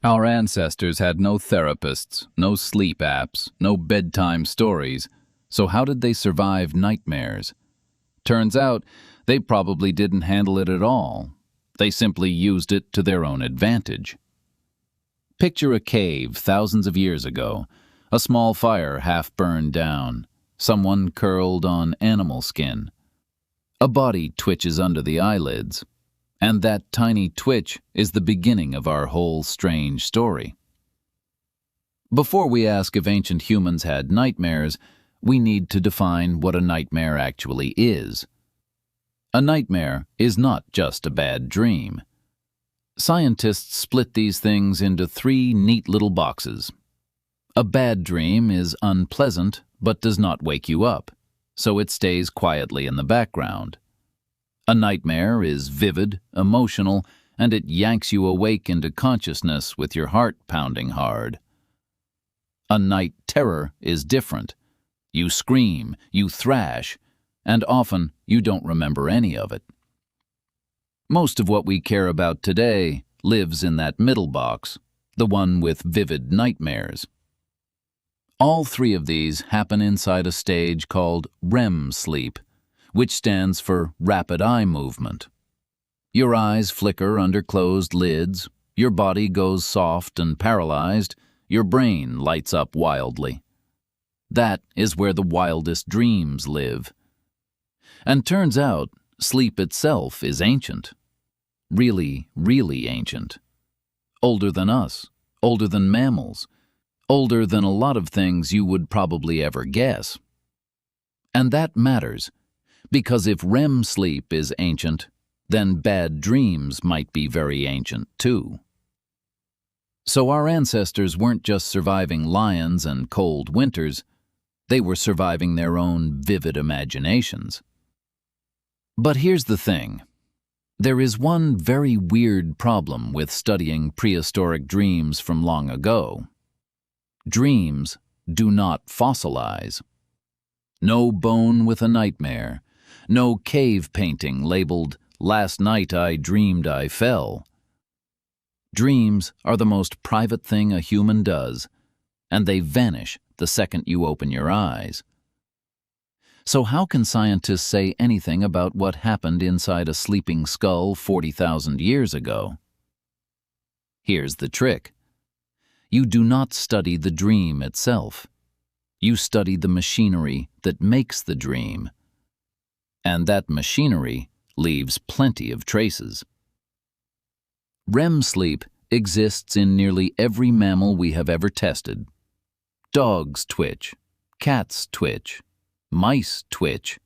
Our ancestors had no therapists, no sleep apps, no bedtime stories, so how did they survive nightmares? Turns out, they probably didn't handle it at all. They simply used it to their own advantage. Picture a cave thousands of years ago, a small fire half burned down, someone curled on animal skin. A body twitches under the eyelids, and that tiny twitch is the beginning of our whole strange story. Before we ask if ancient humans had nightmares, we need to define what a nightmare actually is. A nightmare is not just a bad dream. Scientists split these things into three neat little boxes. A bad dream is unpleasant but does not wake you up, so it stays quietly in the background. A nightmare is vivid, emotional, and it yanks you awake into consciousness with your heart pounding hard. A night terror is different. You scream, you thrash, and often you don't remember any of it. Most of what we care about today lives in that middle box, the one with vivid nightmares. All three of these happen inside a stage called REM sleep, which stands for rapid eye movement. Your eyes flicker under closed lids, your body goes soft and paralyzed, your brain lights up wildly. That is where the wildest dreams live. And turns out, sleep itself is ancient. Really, really ancient. Older than us, older than mammals, older than a lot of things you would probably ever guess. And that matters, because if REM sleep is ancient, then bad dreams might be very ancient too. So our ancestors weren't just surviving lions and cold winters, they were surviving their own vivid imaginations. But here's the thing. There is one very weird problem with studying prehistoric dreams from long ago. Dreams do not fossilize. No bone with a nightmare, no cave painting labeled, "Last night I dreamed I fell." Dreams are the most private thing a human does, and they vanish the second you open your eyes. So how can scientists say anything about what happened inside a sleeping skull 40,000 years ago? Here's the trick. You do not study the dream itself. You study the machinery that makes the dream. And that machinery leaves plenty of traces. REM sleep exists in nearly every mammal we have ever tested. Dogs twitch, cats twitch, mice twitch.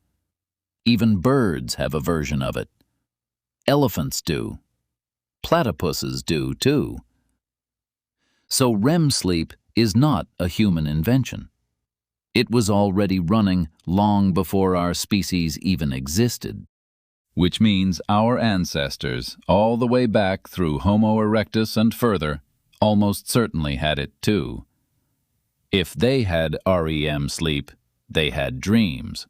Even birds have a version of it. Elephants do. Platypuses do too. So REM sleep is not a human invention. It was already running long before our species even existed. Which means our ancestors, all the way back through Homo erectus and further, almost certainly had it too. If they had REM sleep, they had dreams.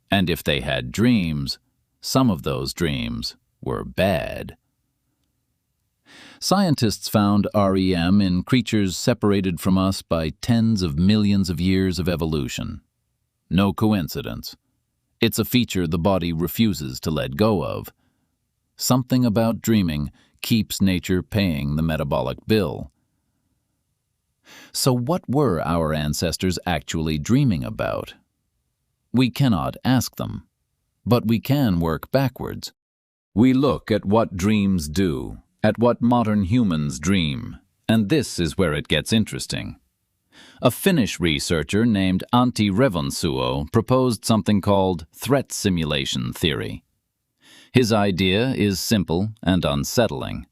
And if they had dreams, some of those dreams were bad. Scientists found REM in creatures separated from us by tens of millions of years of evolution. No coincidence. It's a feature the body refuses to let go of. Something about dreaming keeps nature paying the metabolic bill. So what were our ancestors actually dreaming about? We cannot ask them, but we can work backwards. We look at what dreams do, at what modern humans dream, and this is where it gets interesting. A Finnish researcher named Antti Revonsuo proposed something called threat simulation theory. His idea is simple and unsettling.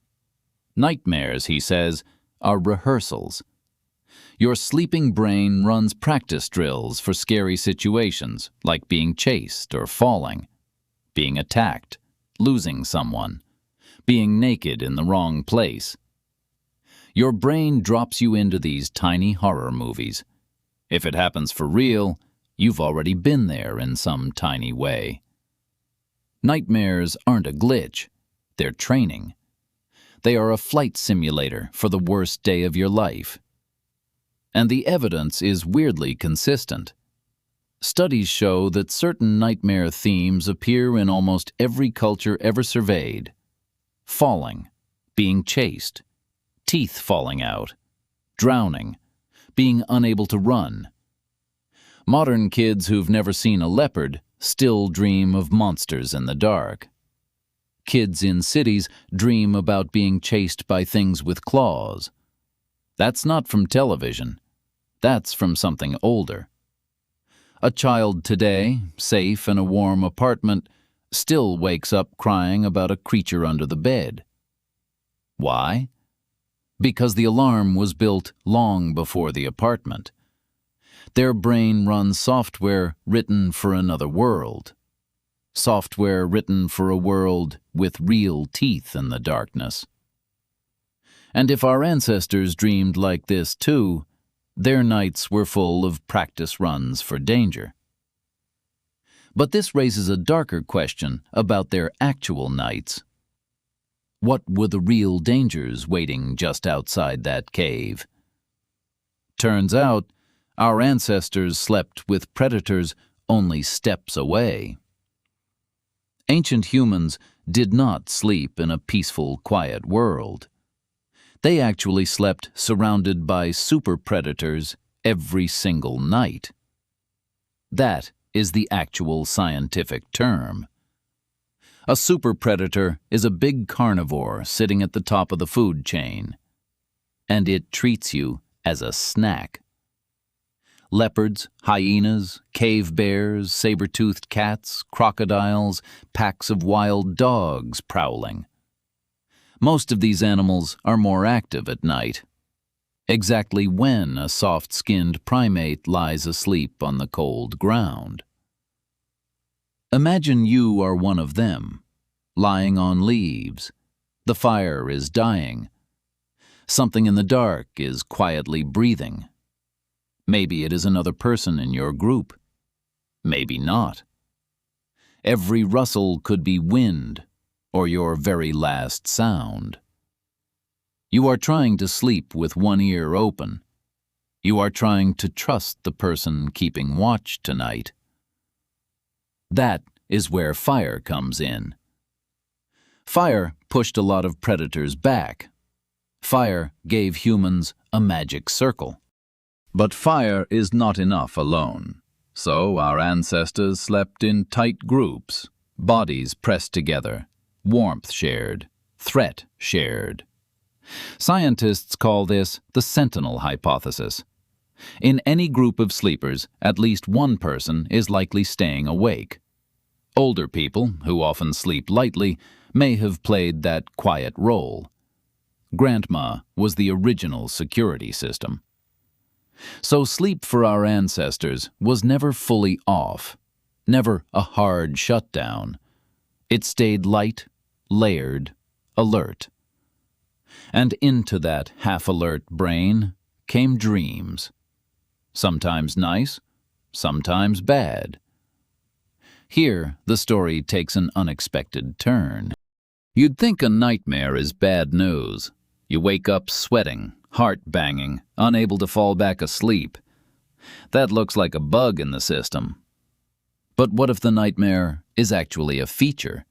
Nightmares, he says, are rehearsals. Your sleeping brain runs practice drills for scary situations like being chased or falling, being attacked, losing someone, being naked in the wrong place. Your brain drops you into these tiny horror movies. If it happens for real, you've already been there in some tiny way. Nightmares aren't a glitch, they're training. They are a flight simulator for the worst day of your life. And the evidence is weirdly consistent. Studies show that certain nightmare themes appear in almost every culture ever surveyed. Falling, being chased, teeth falling out, drowning, being unable to run. Modern kids who've never seen a leopard still dream of monsters in the dark. Kids in cities dream about being chased by things with claws. That's not from television. That's from something older. A child today, safe in a warm apartment, still wakes up crying about a creature under the bed. Why? Because the alarm was built long before the apartment. Their brain runs software written for another world. Software written for a world with real teeth in the darkness. And if our ancestors dreamed like this too, their nights were full of practice runs for danger. But this raises a darker question about their actual nights. What were the real dangers waiting just outside that cave? Turns out, our ancestors slept with predators only steps away. Ancient humans did not sleep in a peaceful, quiet world. They actually slept surrounded by super predators every single night. That is the actual scientific term. A super predator is a big carnivore sitting at the top of the food chain, and it treats you as a snack. Leopards, hyenas, cave bears, saber-toothed cats, crocodiles, packs of wild dogs prowling. Most of these animals are more active at night. Exactly when a soft-skinned primate lies asleep on the cold ground. Imagine you are one of them, lying on leaves. The fire is dying. Something in the dark is quietly breathing. Maybe it is another person in your group. Maybe not. Every rustle could be wind, or your very last sound. You are trying to sleep with one ear open. You are trying to trust the person keeping watch tonight. That is where fire comes in. Fire pushed a lot of predators back. Fire gave humans a magic circle. But fire is not enough alone. So our ancestors slept in tight groups, bodies pressed together, warmth shared, threat shared. Scientists call this the sentinel hypothesis. In any group of sleepers, at least one person is likely staying awake. Older people, who often sleep lightly, may have played that quiet role. Grandma was the original security system. So sleep for our ancestors was never fully off, never a hard shutdown. It stayed light, layered, alert. And into that half-alert brain came dreams. Sometimes nice, sometimes bad. Here, the story takes an unexpected turn. You'd think a nightmare is bad news. You wake up sweating, heart banging, unable to fall back asleep. That looks like a bug in the system. But what if the nightmare is actually a feature?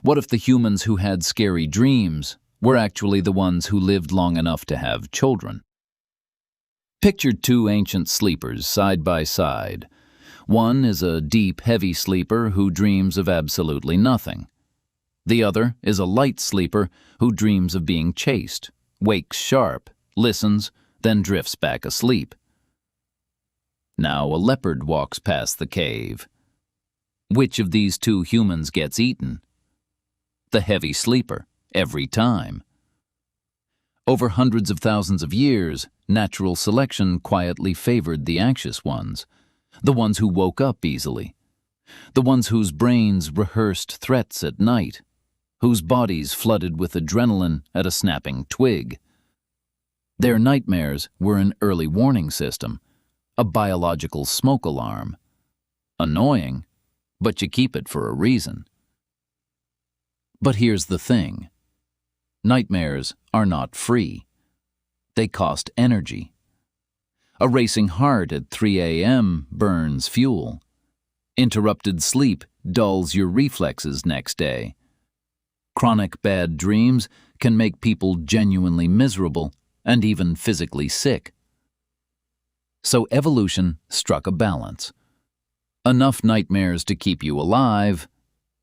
What if the humans who had scary dreams were actually the ones who lived long enough to have children? Picture two ancient sleepers side by side. One is a deep, heavy sleeper who dreams of absolutely nothing. The other is a light sleeper who dreams of being chased, wakes sharp, listens, then drifts back asleep. Now a leopard walks past the cave. Which of these two humans gets eaten? The heavy sleeper, every time. Over hundreds of thousands of years, natural selection quietly favored the anxious ones, the ones who woke up easily, the ones whose brains rehearsed threats at night, whose bodies flooded with adrenaline at a snapping twig. Their nightmares were an early warning system, a biological smoke alarm. Annoying, but you keep it for a reason. But here's the thing. Nightmares are not free. They cost energy. A racing heart at 3 a.m. burns fuel. Interrupted sleep dulls your reflexes next day. Chronic bad dreams can make people genuinely miserable and even physically sick. So evolution struck a balance. Enough nightmares to keep you alive,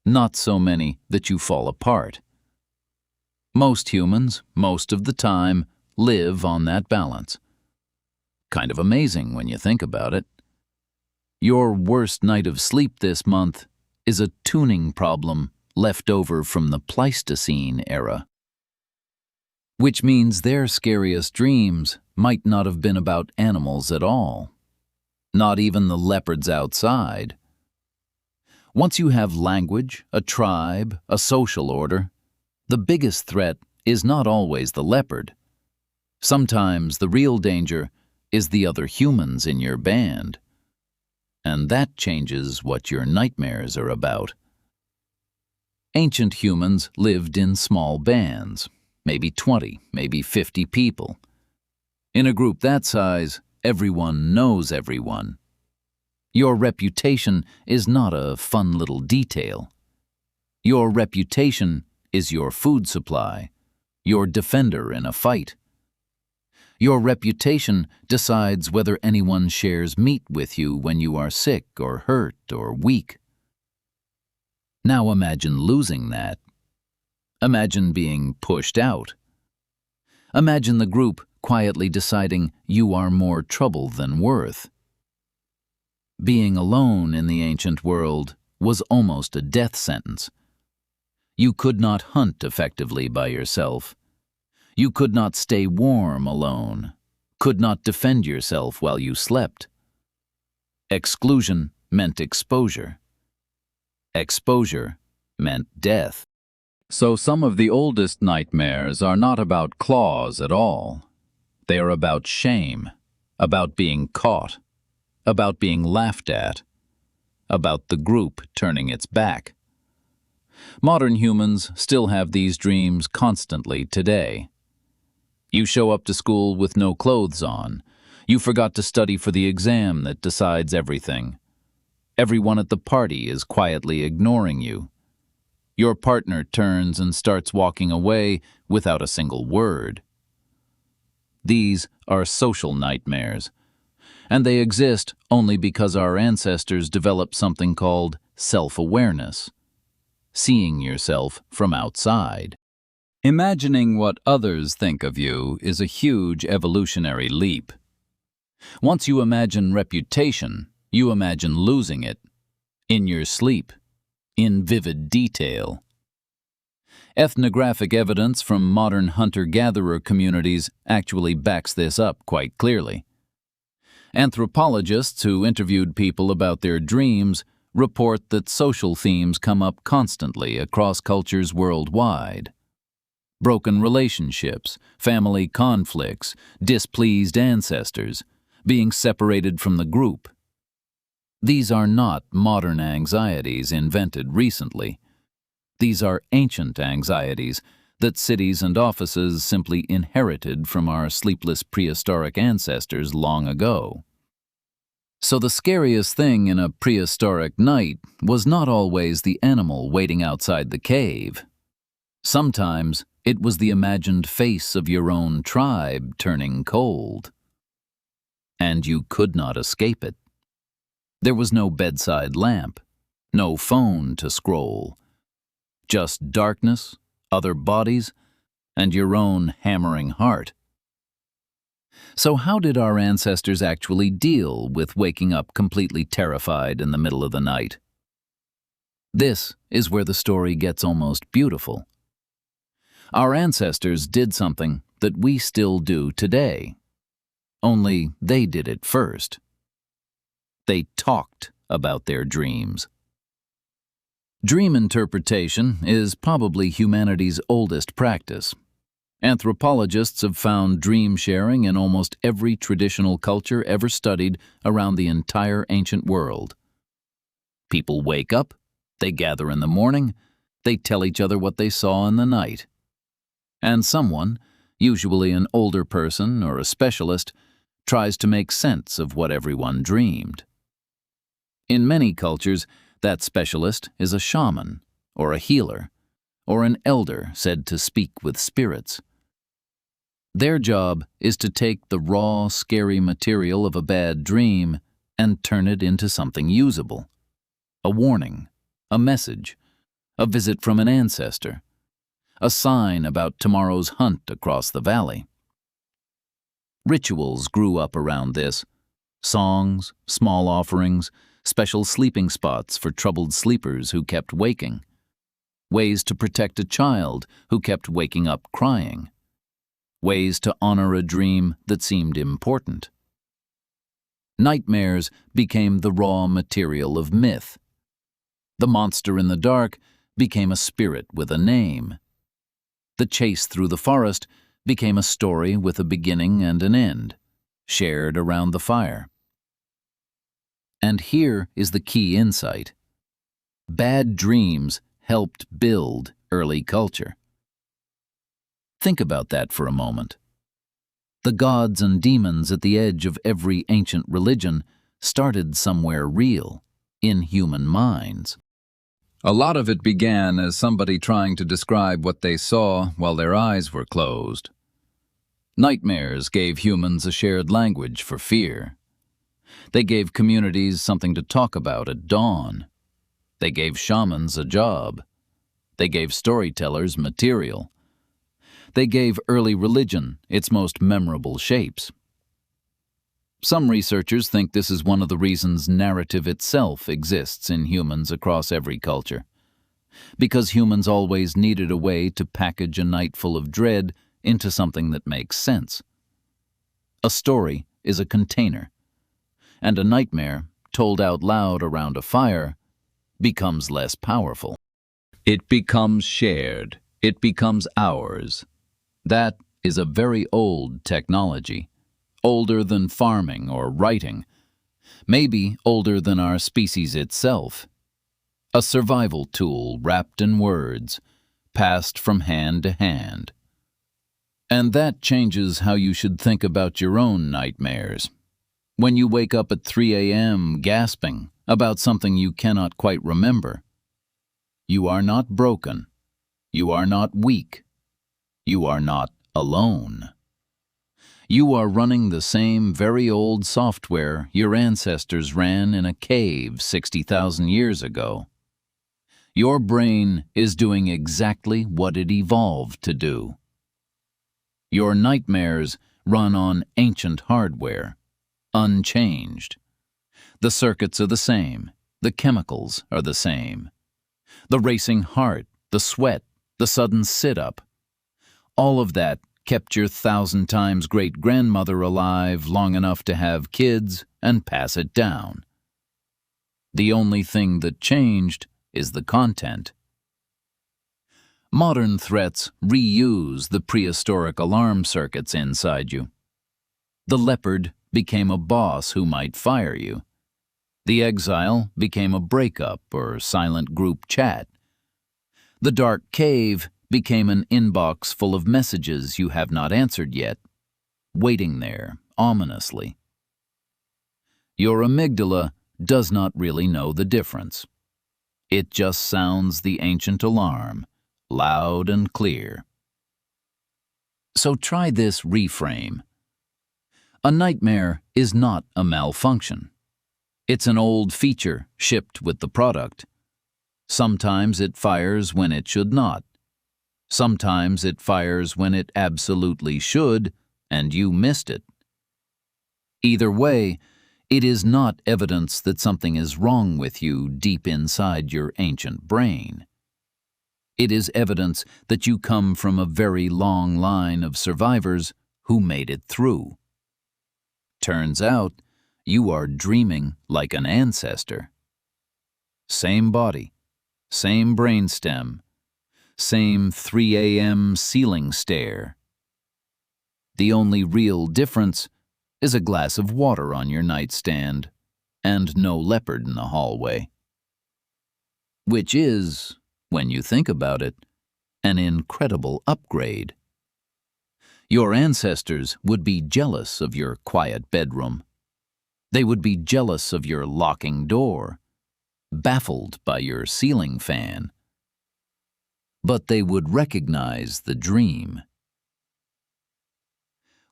not so many that you fall apart. Most humans, most of the time, live on that balance. Kind of amazing when you think about it. Your worst night of sleep this month is a tuning problem left over from the Pleistocene era. Which means their scariest dreams might not have been about animals at all. Not even the leopards outside. Once you have language, a tribe, a social order, the biggest threat is not always the leopard. Sometimes the real danger is the other humans in your band. And that changes what your nightmares are about. Ancient humans lived in small bands, maybe 20, maybe 50 people. In a group that size, everyone knows everyone. Your reputation is not a fun little detail. Your reputation is your food supply, your defender in a fight. Your reputation decides whether anyone shares meat with you when you are sick or hurt or weak. Now imagine losing that. Imagine being pushed out. Imagine the group quietly deciding you are more trouble than worth. Being alone in the ancient world was almost a death sentence. You could not hunt effectively by yourself. You could not stay warm alone, could not defend yourself while you slept. Exclusion meant exposure. Exposure meant death. So some of the oldest nightmares are not about claws at all. They are about shame, about being caught, about being laughed at, about the group turning its back. Modern humans still have these dreams constantly today. You show up to school with no clothes on. You forgot to study for the exam that decides everything. Everyone at the party is quietly ignoring you. Your partner turns and starts walking away without a single word. These are social nightmares, and they exist only because our ancestors developed something called self-awareness, seeing yourself from outside. Imagining what others think of you is a huge evolutionary leap. Once you imagine reputation, you imagine losing it, in your sleep, in vivid detail. Ethnographic evidence from modern hunter-gatherer communities actually backs this up quite clearly. Anthropologists who interviewed people about their dreams report that social themes come up constantly across cultures worldwide. Broken relationships, family conflicts, displeased ancestors, being separated from the group. These are not modern anxieties invented recently. These are ancient anxieties that cities and offices simply inherited from our sleepless prehistoric ancestors long ago. So the scariest thing in a prehistoric night was not always the animal waiting outside the cave. Sometimes it was the imagined face of your own tribe turning cold. And you could not escape it. There was no bedside lamp, no phone to scroll. Just darkness, other bodies, and your own hammering heart. So how did our ancestors actually deal with waking up completely terrified in the middle of the night? This is where the story gets almost beautiful. Our ancestors did something that we still do today. Only they did it first. They talked about their dreams. Dream interpretation is probably humanity's oldest practice. Anthropologists have found dream sharing in almost every traditional culture ever studied around the entire ancient world. People wake up, they gather in the morning, they tell each other what they saw in the night. And someone, usually an older person or a specialist, tries to make sense of what everyone dreamed. In many cultures, that specialist is a shaman, or a healer, or an elder said to speak with spirits. Their job is to take the raw, scary material of a bad dream and turn it into something usable. A warning, a message, a visit from an ancestor, a sign about tomorrow's hunt across the valley. Rituals grew up around this. Songs, small offerings, special sleeping spots for troubled sleepers who kept waking. Ways to protect a child who kept waking up crying. Ways to honor a dream that seemed important. Nightmares became the raw material of myth. The monster in the dark became a spirit with a name. The chase through the forest became a story with a beginning and an end, shared around the fire. And here is the key insight. Bad dreams helped build early culture. Think about that for a moment. The gods and demons at the edge of every ancient religion started somewhere real, in human minds. A lot of it began as somebody trying to describe what they saw while their eyes were closed. Nightmares gave humans a shared language for fear. They gave communities something to talk about at dawn. They gave shamans a job. They gave storytellers material. They gave early religion its most memorable shapes. Some researchers think this is one of the reasons narrative itself exists in humans across every culture. Because humans always needed a way to package a night full of dread into something that makes sense. A story is a container, and a nightmare, told out loud around a fire, becomes less powerful. It becomes shared. It becomes ours. That is a very old technology, older than farming or writing, maybe older than our species itself. A survival tool wrapped in words, passed from hand to hand. And that changes how you should think about your own nightmares. When you wake up at 3 a.m. gasping about something you cannot quite remember, you are not broken. You are not weak. You are not alone. You are running the same very old software your ancestors ran in a cave 60,000 years ago. Your brain is doing exactly what it evolved to do. Your nightmares run on ancient hardware, unchanged. The circuits are the same. The chemicals are the same. The racing heart, the sweat, the sudden sit-up. All of that kept your 1,000 times great-grandmother alive long enough to have kids and pass it down. The only thing that changed is the content. Modern threats reuse the prehistoric alarm circuits inside you. The leopard became a boss who might fire you. The exile became a breakup or silent group chat. The dark cave became an inbox full of messages you have not answered yet, waiting there ominously. Your amygdala does not really know the difference. It just sounds the ancient alarm, loud and clear. So try this reframe. A nightmare is not a malfunction. It's an old feature shipped with the product. Sometimes it fires when it should not. Sometimes it fires when it absolutely should, and you missed it. Either way, it is not evidence that something is wrong with you deep inside your ancient brain. It is evidence that you come from a very long line of survivors who made it through. Turns out, you are dreaming like an ancestor. Same body, same brainstem, same 3 a.m. ceiling stare. The only real difference is a glass of water on your nightstand and no leopard in the hallway. Which is, when you think about it, an incredible upgrade. Your ancestors would be jealous of your quiet bedroom. They would be jealous of your locking door, baffled by your ceiling fan. But they would recognize the dream.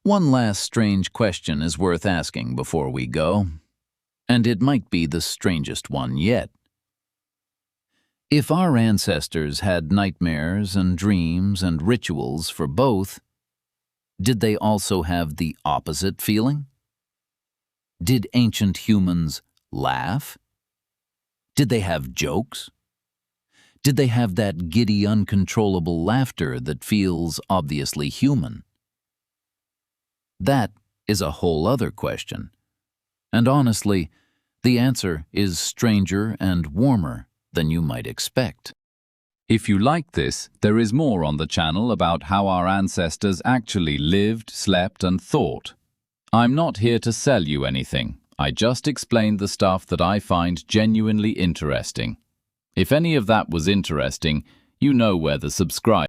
One last strange question is worth asking before we go, and it might be the strangest one yet. If our ancestors had nightmares and dreams and rituals for both, did they also have the opposite feeling? Did ancient humans laugh? Did they have jokes? Did they have that giddy, uncontrollable laughter that feels obviously human? That is a whole other question. And honestly, the answer is stranger and warmer than you might expect. If you like this, there is more on the channel about how our ancestors actually lived, slept, and thought. I'm not here to sell you anything. I just explained the stuff that I find genuinely interesting. If any of that was interesting, you know where the subscribe